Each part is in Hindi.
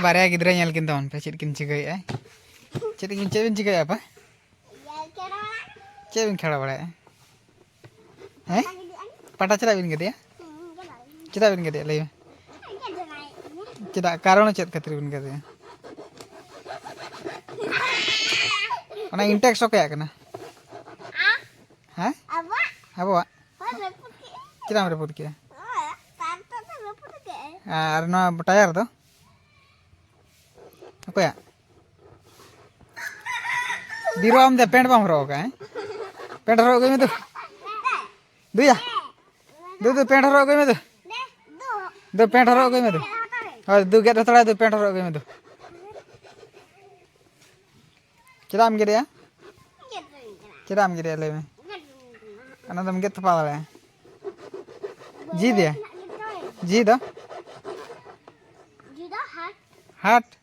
बारे गिद्रा नेल किन तवन पे चेद किन चिकाय चेद बिन चिकाय apa चेद बिन खेला बड़े हैं पटा चला बिन गदे चेदा बिन गदे लय चेदा कारण चेद खातिर बिन गदे ओना इंटेक्स ओके कना हैं अब चेदा मेरे पुत के और ना टायर दो ओके बीरो आम दे पेंट बाम हरो का पेंट हरो गई में तो दुया दो पेंट हरो गई में तो दो पेंट हरो गई में तो और दो गेट थोड़ा दो पेंट हरो गई में तो चलाम गिरे चलाम गिरे ले में अना दम गेट थपा वाला जी दे जी दो हाट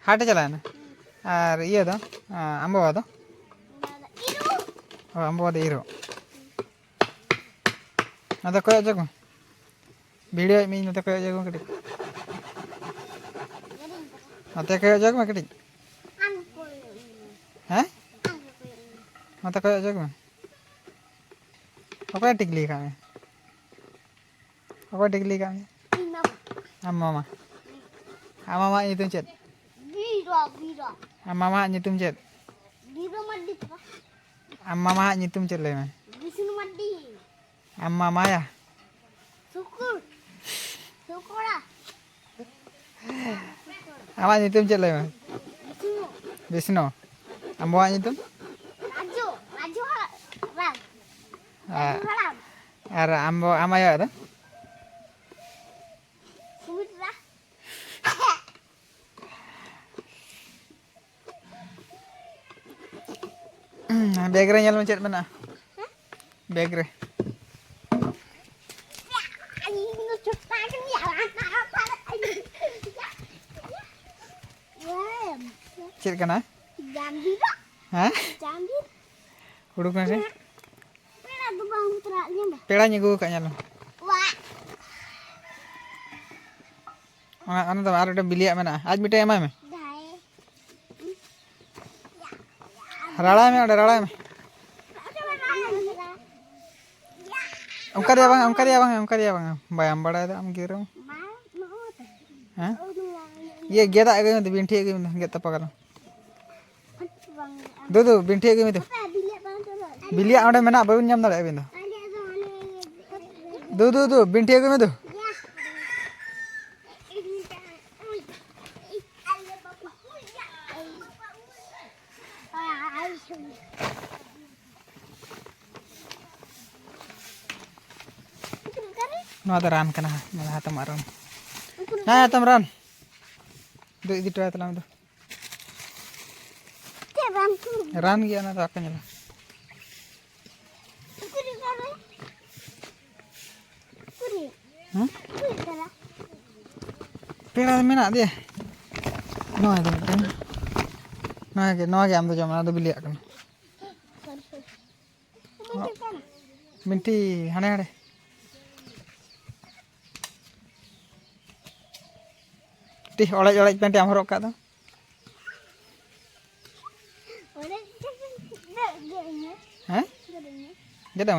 हाट चला ना और ये दो अंबवा दो अंबवा दे इरो ना तो कोई जगह वीडियो में ना तो कोई जगह कटी ना तो कोई जगह में कटी हैं ना तो कोई जगह में ओके टिकली का में ओके टिकली का में मामा itu chat mama nyitum chat mama nyitum chat le me mama ya sukura ama nyitum chat le me Visnu ambo nyitum ar ambo amaya ada bag रे में चेत मना बैग रे चेत कना हैं उडुक ना से पेड़ा निगु का nyalo ana तो आर बिलिया मना आज मिटे एमा में राड़ा में उनका दिया बंग बायम बड़ा है हम गिरो हैं ये गेदा गए में बिंठी गए में गेता पकड़ दो बिंठी गए में तो बिलिया ओंडे मेना बाबू नाम दाड़े बिन दो बिंठी गए में तो नवा तो रान कना मला हाथ मारन ना तम रान दो इदी टोया तलाम दो रान गया ना तो आका नेला पेड़ा मेना दे नवा दे नवा के आम दो जमा दो बिलिया कना मिंटी हाने हाने ओड़े पेंट आम हरक का हैं गेदा